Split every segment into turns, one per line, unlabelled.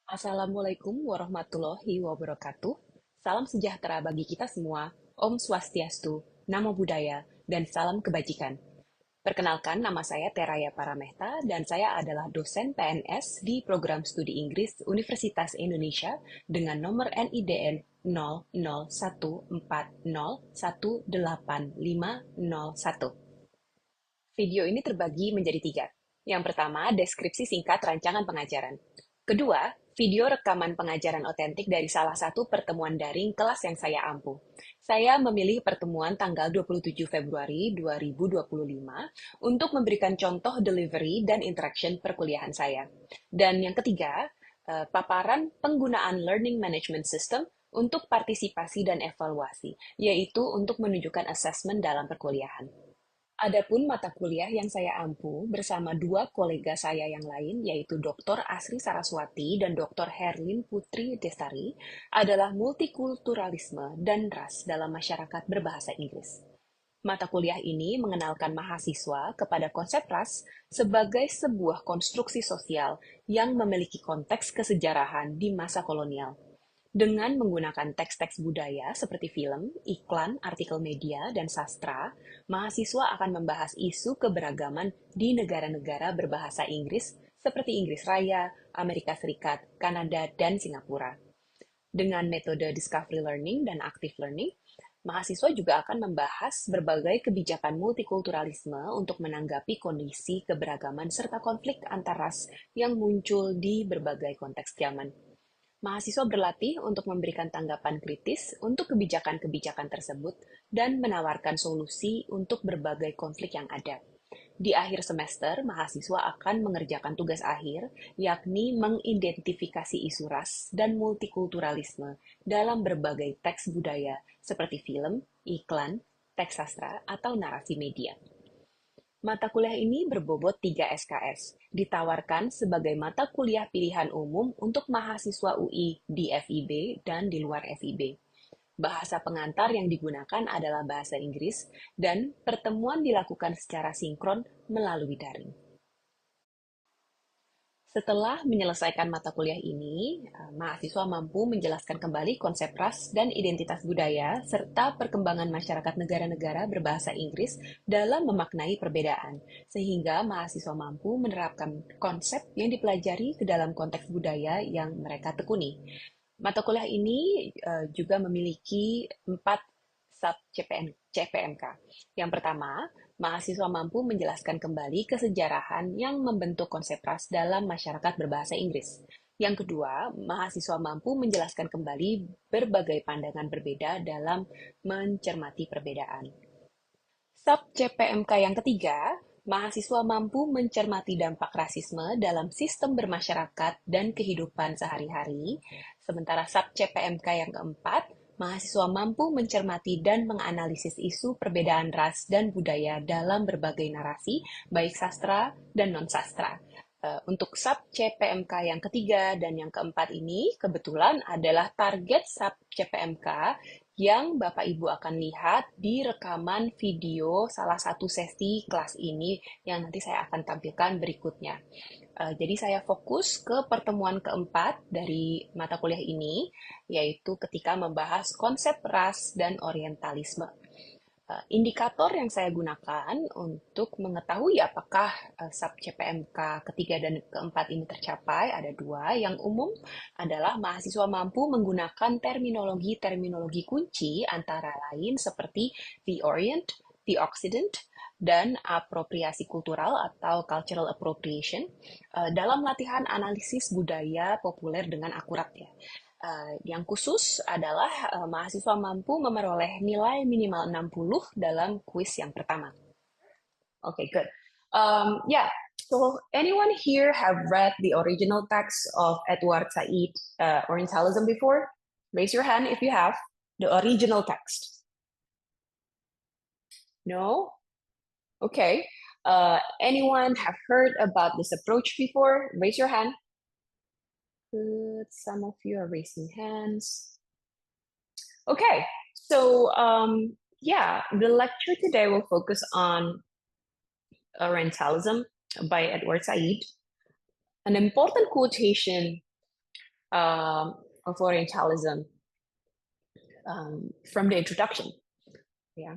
Assalamualaikum warahmatullahi wabarakatuh. Salam sejahtera bagi kita semua. Om Swastiastu, Namo Buddhaya, dan salam kebajikan. Perkenalkan, nama saya Teraya Paramehta dan saya adalah dosen PNS di program studi Inggris Universitas Indonesia dengan nomor NIDN 0014018501. Video ini terbagi menjadi tiga. Yang pertama, deskripsi singkat rancangan pengajaran. Kedua, video rekaman pengajaran otentik dari salah satu pertemuan daring kelas yang saya ampu. Saya memilih pertemuan tanggal 27 Februari 2025 untuk memberikan contoh delivery dan interaction perkuliahan saya. Dan yang ketiga, paparan penggunaan Learning Management System untuk partisipasi dan evaluasi, yaitu untuk menunjukkan assessment dalam perkuliahan. Adapun mata kuliah yang saya ampu bersama dua kolega saya yang lain, yaitu Dr. Asri Saraswati dan Dr. Herlin Putri Destari, adalah multikulturalisme dan ras dalam masyarakat berbahasa Inggris. Mata kuliah ini mengenalkan mahasiswa kepada konsep ras sebagai sebuah konstruksi sosial yang memiliki konteks kesejarahan di masa kolonial. Dengan menggunakan teks-teks budaya seperti film, iklan, artikel media, dan sastra, mahasiswa akan membahas isu keberagaman di negara-negara berbahasa Inggris seperti Inggris Raya, Amerika Serikat, Kanada, dan Singapura. Dengan metode discovery learning dan active learning, mahasiswa juga akan membahas berbagai kebijakan multikulturalisme untuk menanggapi kondisi keberagaman serta konflik antar ras yang muncul di berbagai konteks zaman. Mahasiswa berlatih untuk memberikan tanggapan kritis untuk kebijakan-kebijakan tersebut dan menawarkan solusi untuk berbagai konflik yang ada. Di akhir semester, mahasiswa akan mengerjakan tugas akhir, yakni mengidentifikasi isu ras dan multikulturalisme dalam berbagai teks budaya seperti film, iklan, teks sastra, atau narasi media. Mata kuliah ini berbobot 3 SKS, ditawarkan sebagai mata kuliah pilihan umum untuk mahasiswa UI di FIB dan di luar FIB. Bahasa pengantar yang digunakan adalah bahasa Inggris, dan pertemuan dilakukan secara sinkron melalui daring. Setelah menyelesaikan mata kuliah ini, mahasiswa mampu menjelaskan kembali konsep ras dan identitas budaya, serta perkembangan masyarakat negara-negara berbahasa Inggris dalam memaknai perbedaan, sehingga mahasiswa mampu menerapkan konsep yang dipelajari ke dalam konteks budaya yang mereka tekuni. Mata kuliah ini juga memiliki 4 sub CPMK. Yang pertama, mahasiswa mampu menjelaskan kembali kesejarahan yang membentuk konsep ras dalam masyarakat berbahasa Inggris. Yang kedua, mahasiswa mampu menjelaskan kembali berbagai pandangan berbeda dalam mencermati perbedaan. Sub CPMK yang ketiga, mahasiswa mampu mencermati dampak rasisme dalam sistem bermasyarakat dan kehidupan sehari-hari. Sementara sub CPMK yang keempat, mahasiswa mampu mencermati dan menganalisis isu perbedaan ras dan budaya dalam berbagai narasi, baik sastra dan non-sastra. Untuk sub CPMK yang ketiga dan yang keempat ini kebetulan adalah target sub CPMK yang Bapak Ibu akan lihat di rekaman video salah satu sesi kelas ini yang nanti saya akan tampilkan berikutnya. Jadi saya fokus ke pertemuan keempat dari mata kuliah ini, yaitu ketika membahas konsep ras dan orientalisme. Indikator yang saya gunakan untuk mengetahui apakah sub CPMK ketiga dan keempat ini tercapai ada dua. Yang umum adalah mahasiswa mampu menggunakan terminologi-terminologi kunci antara lain seperti the orient, the occident, dan apropriasi kultural atau cultural appropriation dalam latihan analisis budaya populer dengan akurat ya. Yang khusus adalah mahasiswa mampu memperoleh nilai minimal 60 dalam kuis yang pertama. Okay, good. Yeah, so anyone here have read the original text of Edward Said, Orientalism before? Raise your hand if you have the original text. No? Okay. Anyone have heard about this approach before? Raise your hand. Good. Some of you are raising hands. Okay, so yeah, the lecture today will focus on Orientalism by Edward Said. An important quotation of Orientalism from the introduction. Yeah,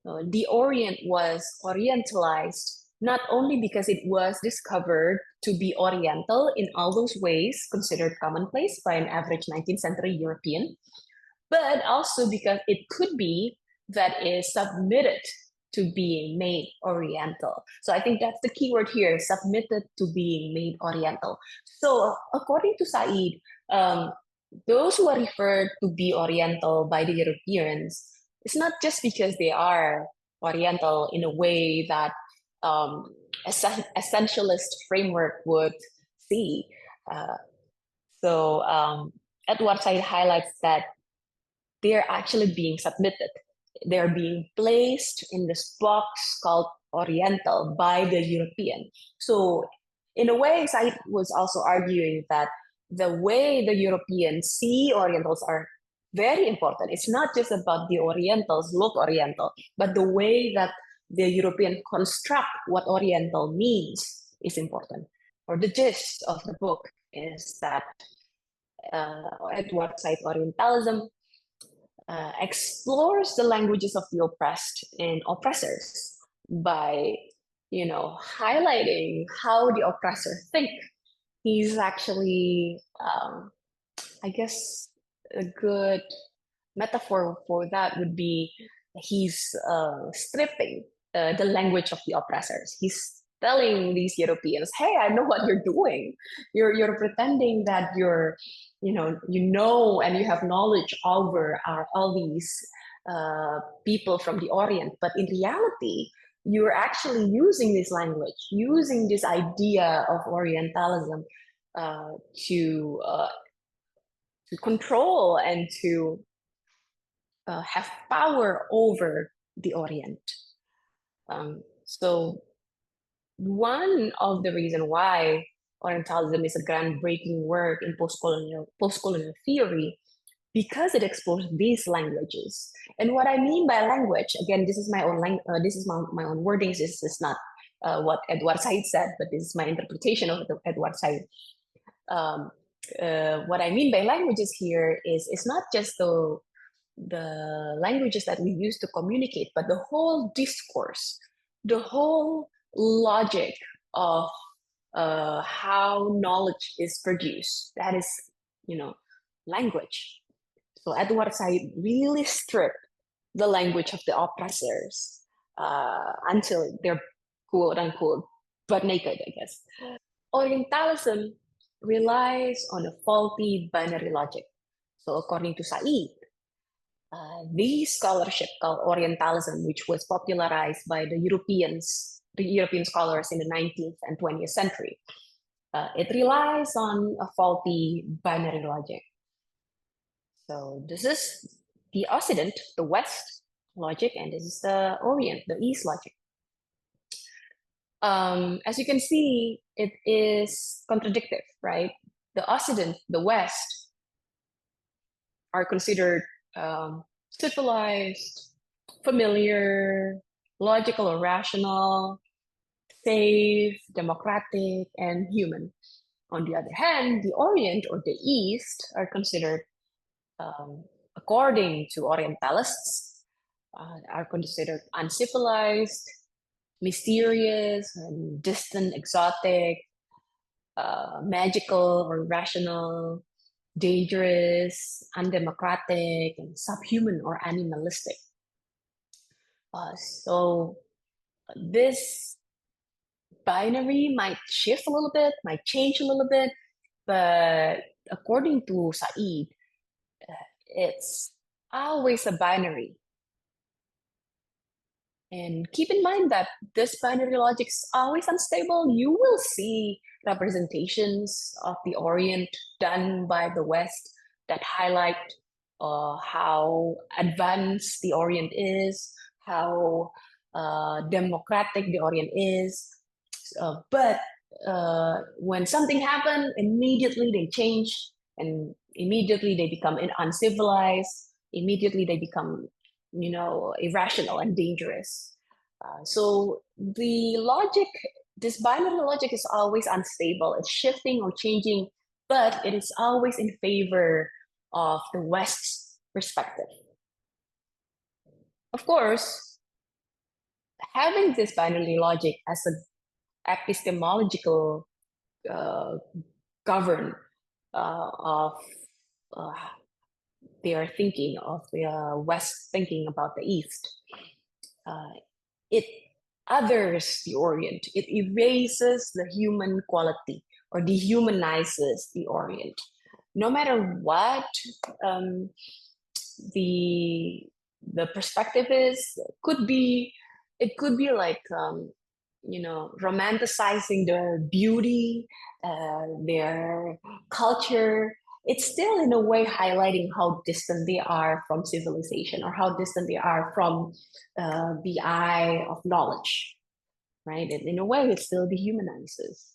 the Orient was Orientalized not only because it was discovered to be Oriental in all those ways considered commonplace by an average 19th century European, but also because it could be that is submitted to being made Oriental. So I think that's the key word here, submitted to being made Oriental. So according to Said, those who are referred to be Oriental by the Europeans, it's not just because they are Oriental in a way that essentialist framework would see. So Edward Said highlights that they're actually being submitted. They're being placed in this box called Oriental by the European. So in a way, Said was also arguing that the way the Europeans see Orientals are very important. It's not just about the Orientals look Oriental, but the way that the European construct what Oriental means is important. Or the gist of the book is that Edward Said Orientalism explores the languages of the oppressed and oppressors by, highlighting how the oppressor think. He's actually, I guess, a good metaphor for that would be he's stripping the language of the oppressors. He's telling these Europeans, "Hey, I know what you're doing. You're pretending that and you have knowledge over all these people from the Orient, but in reality, you're actually using this language, using this idea of Orientalism to control and to have power over the Orient." So one of the reasons why Orientalism is a groundbreaking work in post-colonial theory, because it explores these languages. And what I mean by language, again, this is my own this is my own wordings. This is not what Edward Said said, but this is my interpretation of Edward Said. What I mean by languages here is it's not just the languages that we use to communicate, but the whole discourse, the whole logic of how knowledge is produced. That is, language. So Edward Said really stripped the language of the oppressors until they're quote unquote butt naked, I guess. Orientalism relies on a faulty binary logic. So according to Said, the scholarship called Orientalism, which was popularized by the European scholars in the 19th and 20th century, it relies on a faulty binary logic. So this is the Occident, the West logic, and this is the Orient, the East logic. As you can see, it is contradictory, right? The Occident, the West, are considered civilized, familiar, logical or rational, safe, democratic, and human. On the other hand, the Orient or the East are considered, according to Orientalists, are considered uncivilized, mysterious, and distant, exotic, magical or rational, dangerous, undemocratic, and subhuman or animalistic. So this binary might shift a little bit, might change a little bit, but according to Said, it's always a binary. And keep in mind that this binary logic is always unstable. You will see representations of the Orient done by the West that highlight how advanced the Orient is, how democratic the Orient is. But when something happens, immediately they change, and immediately they become uncivilized. Immediately they become, irrational and dangerous. So the logic, this binary logic, is always unstable. It's shifting or changing, but it is always in favor of the West's perspective. Of course, having this binary logic as an epistemological govern of their thinking, of the West thinking about the East, it others the Orient. It erases the human quality or dehumanizes the Orient. No matter what the perspective is, it could be like romanticizing their beauty, their culture. It's still in a way highlighting how distant they are from civilization, or how distant they are from the eye of knowledge, right? And in a way, it still dehumanizes.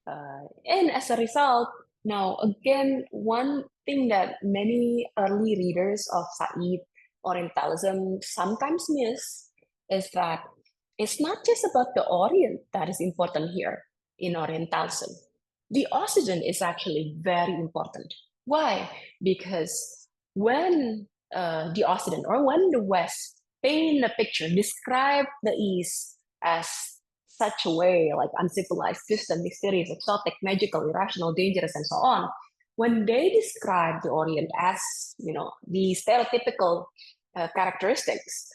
And as a result, now again, one thing that many early readers of Said Orientalism sometimes miss is that it's not just about the Orient that is important here in Orientalism. The Occident is actually very important. Why? Because when the Occident, or when the West paint a picture, describe the East as such a way, like uncivilized, distant, mysterious, exotic, magical, irrational, dangerous, and so on, when they describe the Orient as, the stereotypical characteristics,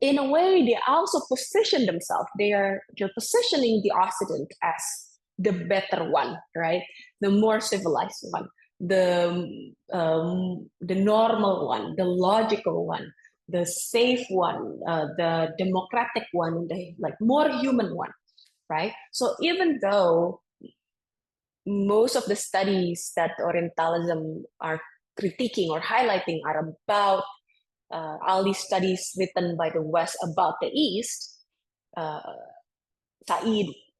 in a way, they also position themselves. They're positioning the Occident as the better one, right? The more civilized one, the normal one, the logical one, the safe one, the democratic one, the more human one, right? So even though most of the studies that Orientalism are critiquing or highlighting are about all these studies written by the West about the East, Said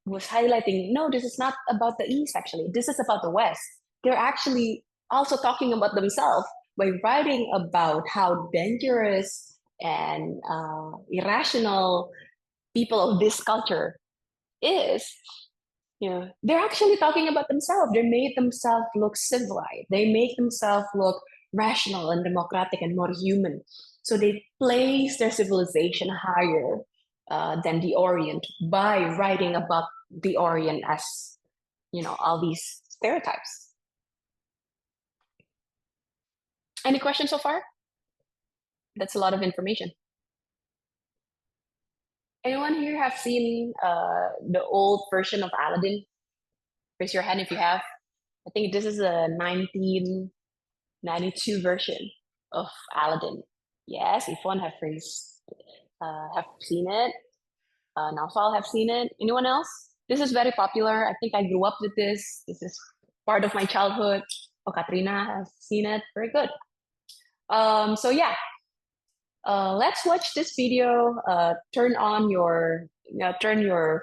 was highlighting, no, this is not about the East, actually. This is about the West. They're actually also talking about themselves by writing about how dangerous and irrational people of this culture is. They're actually talking about themselves. They made themselves look civilized. They make themselves look rational and democratic and more human. So they place their civilization higher than the Orient by writing about the Orient as, all these stereotypes. Any questions so far? That's a lot of information. Anyone here have seen the old version of Aladdin? Raise your hand if you have. I think this is a 1992 version of Aladdin. Yes, Yvonne have seen it. Naufal have seen it. Anyone else? This is very popular. I think I grew up with this. This is part of my childhood. Oh, Katrina has seen it. Very good. So yeah, let's watch this video. Turn your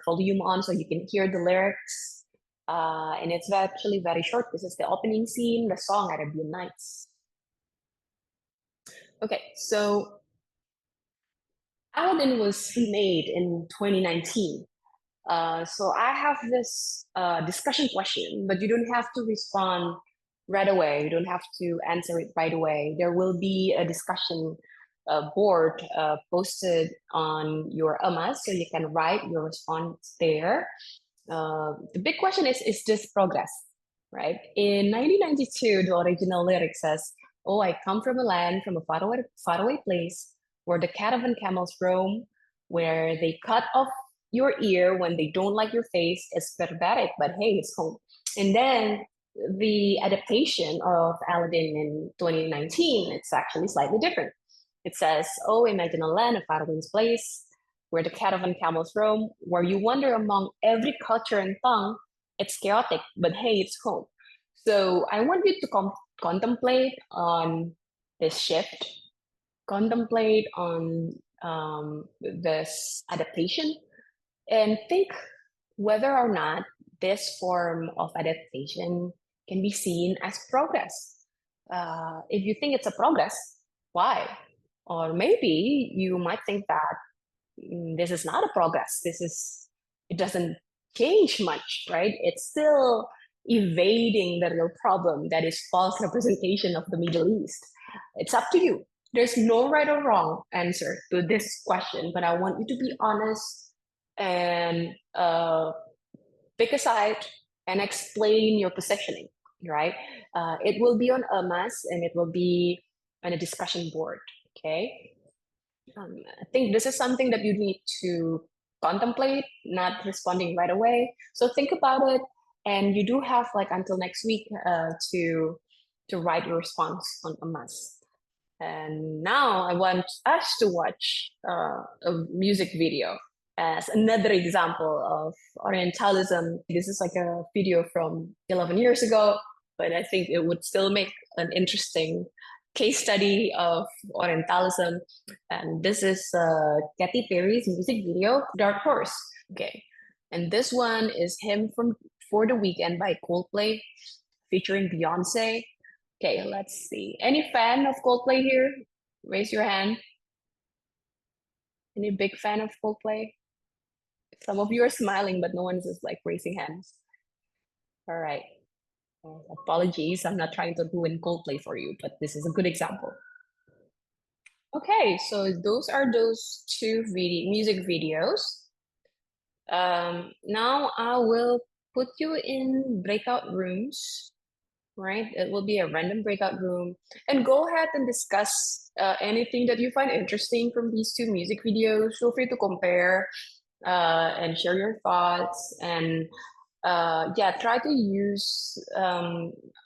volume on so you can hear the lyrics. And it's actually very short. This is the opening scene, the song Arabian Nights. Okay, so Aladdin was made in 2019. So I have this discussion question, but you don't have to respond right away. You don't have to answer it right away. There will be a discussion board posted on your AMAS, so you can write your response there. The big question is this progress, right? In 1992, the original lyric says, "Oh, I come from a land, from a faraway place, where the caravan camels roam, where they cut off your ear when they don't like your face. It's barbaric, but hey, it's home." And then the adaptation of Aladdin in 2019, it's actually slightly different. It says, "Oh, imagine a land, a faraway place, where the caravan camels roam, where you wander among every culture and tongue. It's chaotic, but hey, it's home." So I want you to contemplate on this shift, contemplate on this adaptation, and think whether or not this form of adaptation can be seen as progress. If you think it's a progress, why? Or maybe you might think that this is not a progress. It doesn't change much, right? It's still evading the real problem, that is false representation of the Middle East. It's up to you. There's no right or wrong answer to this question, but I want you to be honest and pick a side and explain your positioning, right? It will be on UMAS and it will be on a discussion board, okay? I think this is something that you need to contemplate, not responding right away. So think about it, and you do have like until next week to write your response on UMAS. And now I want us to watch a music video as another example of Orientalism. This is like a video from 11 years ago, but I think it would still make an interesting case study of Orientalism. And this is Katy Perry's music video, Dark Horse. Okay. And this one is him from For the Weekend by Coldplay, featuring Beyonce. Okay, let's see. Any fan of Coldplay here? Raise your hand. Any big fan of Coldplay? Some of you are smiling, but no one's just like raising hands. All right. Apologies, I'm not trying to ruin Coldplay for you, but this is a good example. Okay, so those are those two music videos. Now I will put you in breakout rooms, right? It will be a random breakout room, and go ahead and discuss anything that you find interesting from these two music videos. Feel free to compare and share your thoughts, and yeah, try to use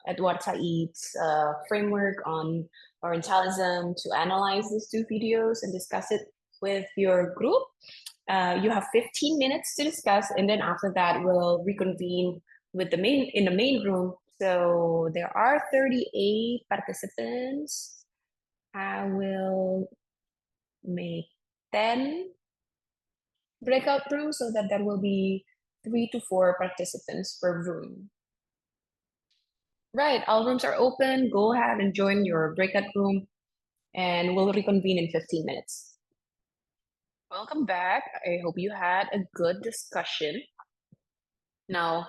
Edward Said's framework on Orientalism to analyze these two videos and discuss it with your group. You have 15 minutes to discuss, and then after that, we'll reconvene with in the main room. So there are 38 participants. I will make 10 breakout rooms so that there will be 3 to 4 participants per room. Right, all rooms are open. Go ahead and join your breakout room, and we'll reconvene in 15 minutes. Welcome back. I hope you had a good discussion. Now,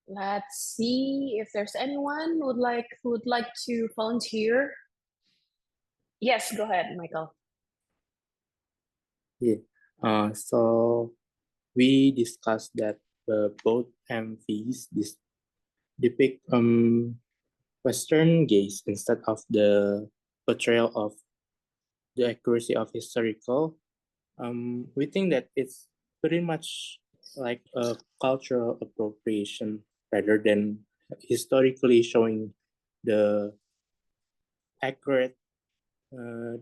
let's see if there's anyone who would like to volunteer. Yes, go ahead, Michael.
Yeah. So we discussed that both MVs depict Western gaze instead of the portrayal of the accuracy of historical. We think that it's pretty much like a cultural appropriation rather than historically showing the accurate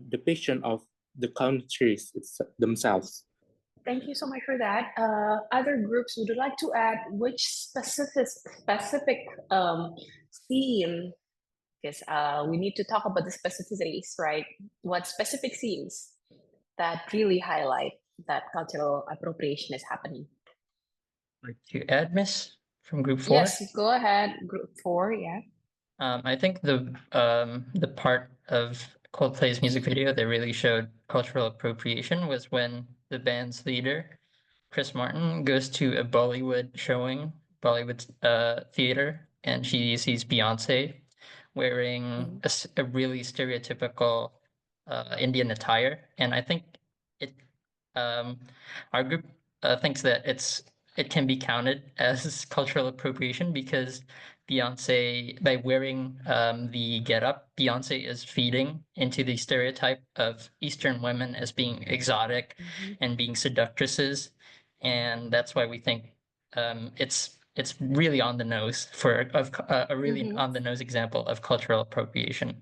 depiction of the countries themselves.
Thank you so much for that. Other groups, would you like to add which specific theme? Because we need to talk about the specificities, right? What specific themes that really highlight that cultural appropriation is happening?
Like to add, Miss, from Group 4?
Yes, go ahead, Group 4, yeah.
I think the part of Coldplay's music video that really showed cultural appropriation was when the band's leader, Chris Martin, goes to a Bollywood theater, and she sees Beyonce wearing a really stereotypical Indian attire, and I think our group thinks that it can be counted as cultural appropriation because Beyonce, by wearing the getup, Beyonce is feeding into the stereotype of Eastern women as being exotic and being seductresses, and that's why we think it's really on the nose for a really on the nose example of cultural appropriation.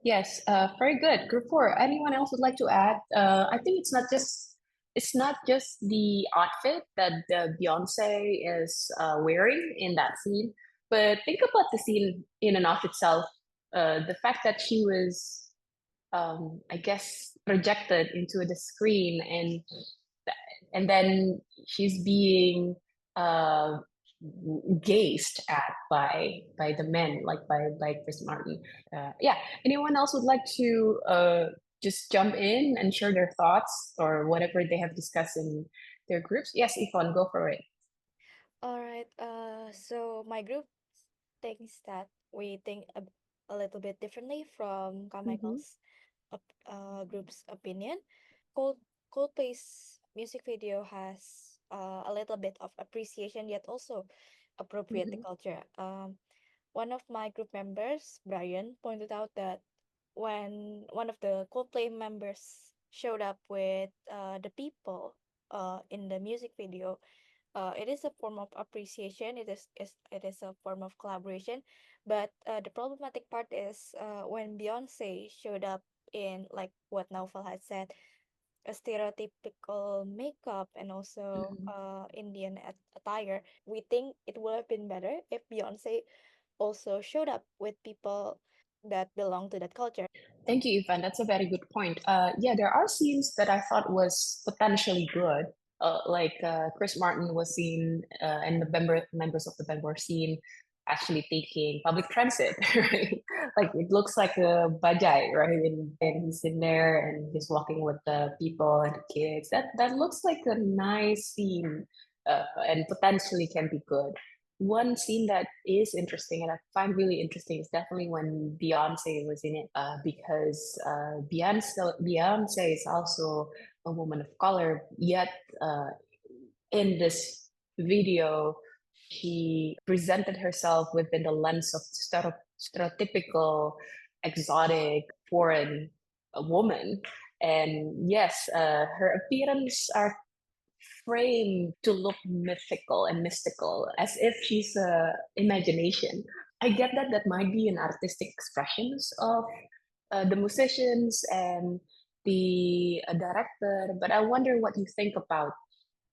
Yes, very good. Group 4. Anyone else would like to add? I think it's not just the outfit that Beyonce is wearing in that scene, but think about the scene in and of itself. The fact that she was, I guess, projected into the screen, and then she's being gazed at by the men, like by Chris Martin. Yeah. Anyone else would like to just jump in and share their thoughts or whatever they have discussed in their groups? Yes, Yvonne, go for it.
All right. So my group thinks that we think a little bit differently from
Mm-hmm.
Carmichael's group's opinion. Cold Coldplay's music video has a little bit of appreciation, yet also appropriate the
Mm-hmm.
culture. One of my group members, Brian, pointed out that when one of the Coldplay members showed up with the people in the music video, it is a form of appreciation. It is a form of collaboration, but the problematic part is when Beyonce showed up in, like what Naufal had said, a stereotypical makeup and also
Mm-hmm.
Indian attire. We think it would have been better if Beyonce also showed up with people that belong to that culture.
Thank you, Ivan. That's a very good point. Yeah, there are scenes that I thought was potentially good. Chris Martin was seen, and the members of the band were seen actually taking public transit, right? Like it looks like a bajai, right? And he's in there and he's walking with the people and the kids. That looks like a nice scene, and potentially can be good. One scene that is interesting and I find really interesting is definitely when Beyonce was in it, because Beyonce is also a woman of color, yet in this video, she presented herself within the lens of stereotypical, exotic, foreign woman. And yes, her appearance are framed to look mythical and mystical, as if she's a imagination. I get that that might be an artistic expressions of the musicians and the director, but I wonder what you think about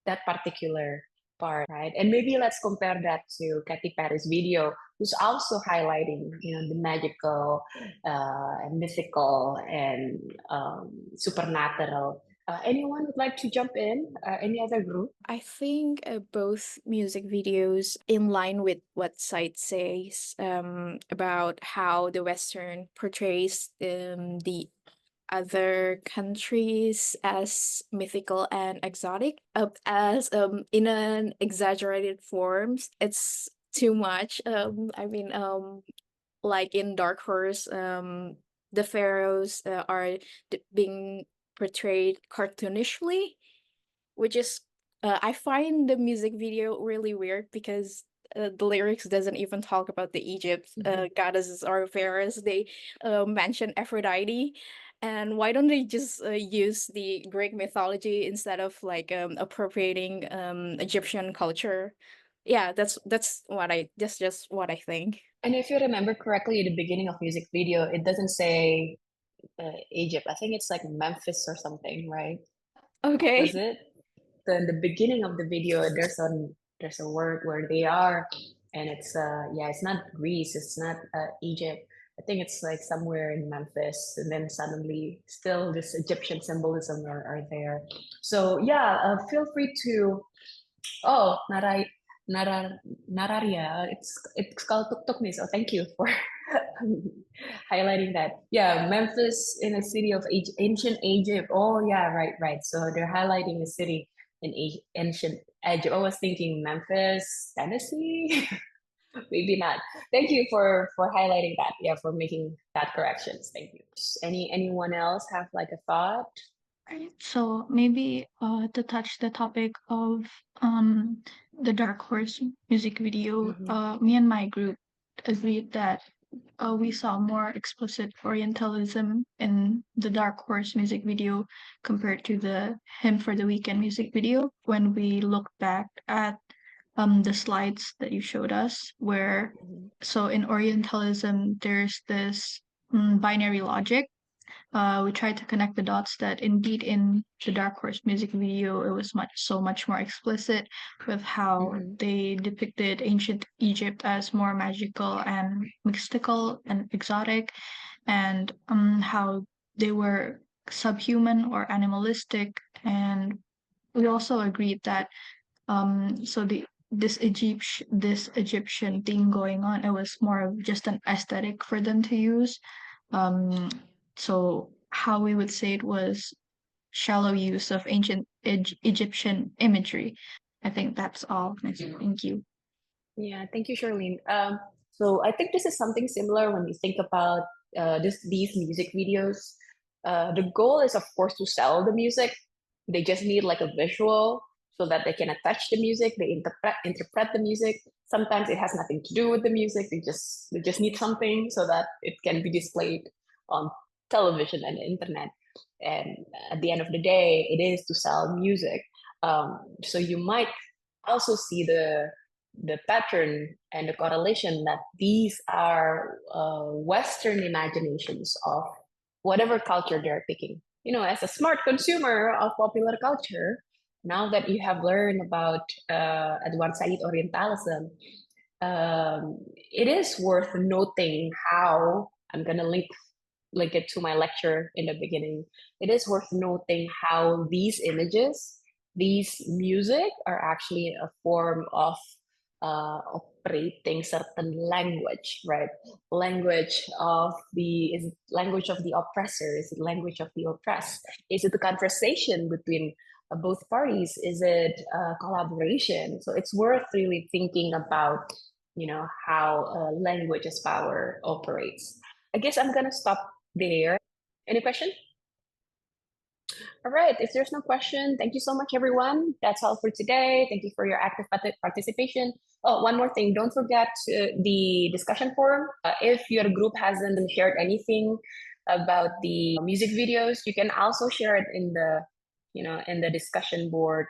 that particular part, right? And maybe let's compare that to Katy Perry's video, who's also highlighting, the magical, and mythical, and supernatural. Anyone would like to jump in? Any other group?
I think both music videos in line with what site says about how the Western portrays the other countries as mythical and exotic, as in an exaggerated forms. It's too much. Like in Dark Horse, the pharaohs are being portrayed cartoonishly, which is I find the music video really weird because the lyrics doesn't even talk about the Egypt goddesses or pharaohs. They mention Aphrodite, and why don't they just use the Greek mythology instead of like appropriating Egyptian culture? Yeah, that's what I that's just what I think.
And if you remember correctly, at the beginning of music video, it doesn't say Egypt. I think it's like Memphis or something, right?
Okay.
Was it? So in the beginning of the video, there's a word where they are, and it's yeah, it's not Greece, it's not Egypt. I think it's like somewhere in Memphis, and then suddenly still this Egyptian symbolism are there. So yeah, feel free to. Oh, Nararia. It's called Tuk Tuk nih. So thank you for highlighting that. Yeah, Memphis in a city of ancient Egypt. Oh yeah, right. So they're highlighting a city in ancient Egypt. I was thinking Memphis, Tennessee. Maybe not. Thank you for highlighting that. Yeah, for making that corrections. Thank you. Anyone else have like a thought?
Right. So maybe to touch the topic of the Dark Horse music video, me and my group agreed that we saw more explicit Orientalism in the Dark Horse music video compared to the Hymn for the Weekend music video. When we look back at the slides that you showed us, where so in Orientalism there's this binary logic. We tried to connect the dots that indeed in the Dark Horse music video it was much more explicit with how they depicted ancient Egypt as more magical and mystical and exotic, and how they were subhuman or animalistic. And we also agreed that so this Egyptian thing going on, it was more of just an aesthetic for them to use. So how we would say it was shallow use of ancient Egyptian imagery. I think that's all. Thank you.
Yeah, thank you, Charlene. So I think this is something similar when you think about these music videos. The goal is, of course, to sell the music. They just need like a visual so that they can attach the music, they interpret the music. Sometimes it has nothing to do with the music. They just need something so that it can be displayed on television and the internet. And at the end of the day, it is to sell music. So you might also see the pattern and the correlation that these are Western imaginations of whatever culture they're picking. You know, as a smart consumer of popular culture, now that you have learned about Edward Said Orientalism, it is worth noting how I'm going to link it to my lecture in the beginning. It is worth noting how these images, these music are actually a form of operating certain language, right? Language of the oppressor? Is it language of the oppressed? Is it a conversation between both parties? Is it collaboration? So it's worth really thinking about, you know, how language as power operates. I guess I'm gonna stop there. Any question? All right, if there's no question, thank you so much, everyone. That's all for today. Thank you for your active participation. Oh, one more thing, don't forget the discussion forum. If your group hasn't shared anything about the music videos, you can also share it in the, you know, in the discussion board,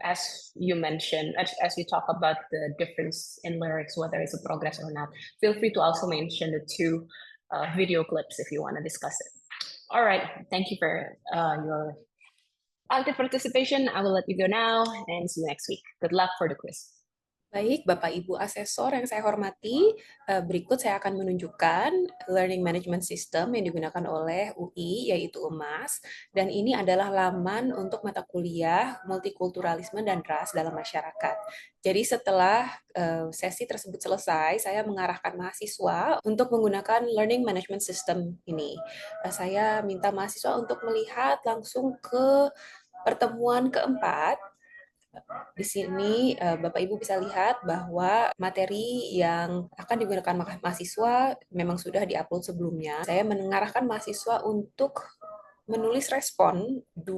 as you mentioned, as we talk about the difference in lyrics, whether it's a progress or not. Feel free to also mention the two video clips if you want to discuss it. All right, thank you for your active participation. I will let you go now and see you next week. Good luck for the quiz.
Baik, Bapak Ibu Asesor yang saya hormati, berikut saya akan menunjukkan Learning Management System yang digunakan oleh UI, yaitu UMAS, dan ini adalah laman untuk mata kuliah Multikulturalisme dan Ras dalam Masyarakat. Jadi setelah sesi tersebut selesai, saya mengarahkan mahasiswa untuk menggunakan Learning Management System ini. Saya minta mahasiswa untuk melihat langsung ke pertemuan keempat. Di sini Bapak Ibu bisa lihat bahwa materi yang akan digunakan mahasiswa memang sudah diupload sebelumnya. Saya mengarahkan mahasiswa untuk menulis respon 2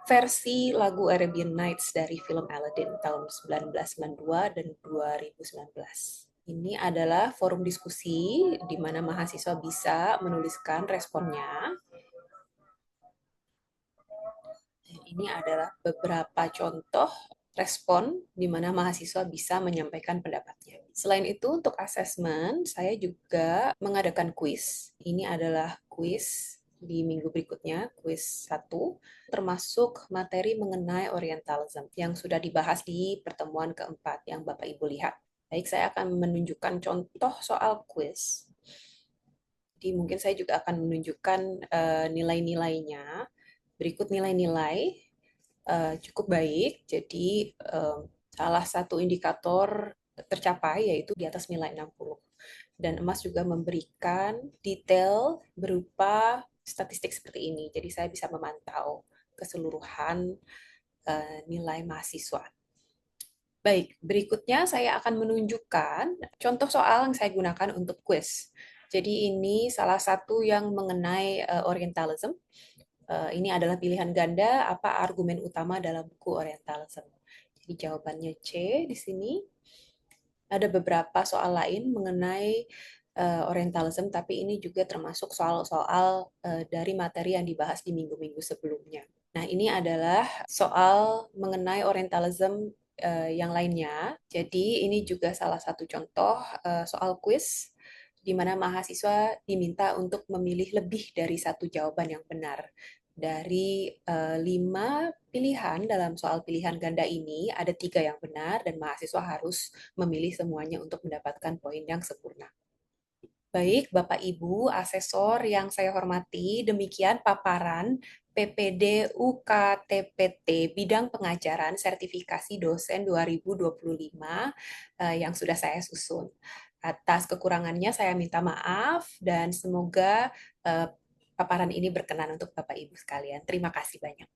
versi lagu Arabian Nights dari film Aladdin tahun 1992 dan 2019. Ini adalah forum diskusi di mana mahasiswa bisa menuliskan responnya. Ini adalah beberapa contoh respon di mana mahasiswa bisa menyampaikan pendapatnya. Selain itu, untuk asesmen, saya juga mengadakan kuis. Ini adalah kuis di minggu berikutnya, kuis 1, termasuk materi mengenai Orientalism yang sudah dibahas di pertemuan keempat yang Bapak Ibu lihat. Baik, saya akan menunjukkan contoh soal kuis. Jadi mungkin saya juga akan menunjukkan nilai-nilainya. Berikut nilai-nilai cukup baik, jadi salah satu indikator tercapai yaitu di atas nilai 60. Dan Emas juga memberikan detail berupa statistik seperti ini, jadi saya bisa memantau keseluruhan nilai mahasiswa. Baik, berikutnya saya akan menunjukkan contoh soal yang saya gunakan untuk kuis. Jadi ini salah satu yang mengenai Orientalism. Ini adalah pilihan ganda, apa argumen utama dalam buku Orientalism. Jadi jawabannya C di sini. Ada beberapa soal lain mengenai Orientalism, tapi ini juga termasuk soal-soal dari materi yang dibahas di minggu-minggu sebelumnya. Nah, ini adalah soal mengenai Orientalism yang lainnya. Jadi ini juga salah satu contoh soal kuis di mana mahasiswa diminta untuk memilih lebih dari satu jawaban yang benar. Dari 5 pilihan dalam soal pilihan ganda ini, ada 3 yang benar dan mahasiswa harus memilih semuanya untuk mendapatkan poin yang sempurna. Baik, Bapak Ibu Asesor yang saya hormati, demikian paparan PPD-UKTPT Bidang Pengajaran Sertifikasi Dosen 2025 yang sudah saya susun. Atas kekurangannya saya minta maaf dan semoga paparan ini berkenan untuk Bapak Ibu sekalian. Terima kasih banyak.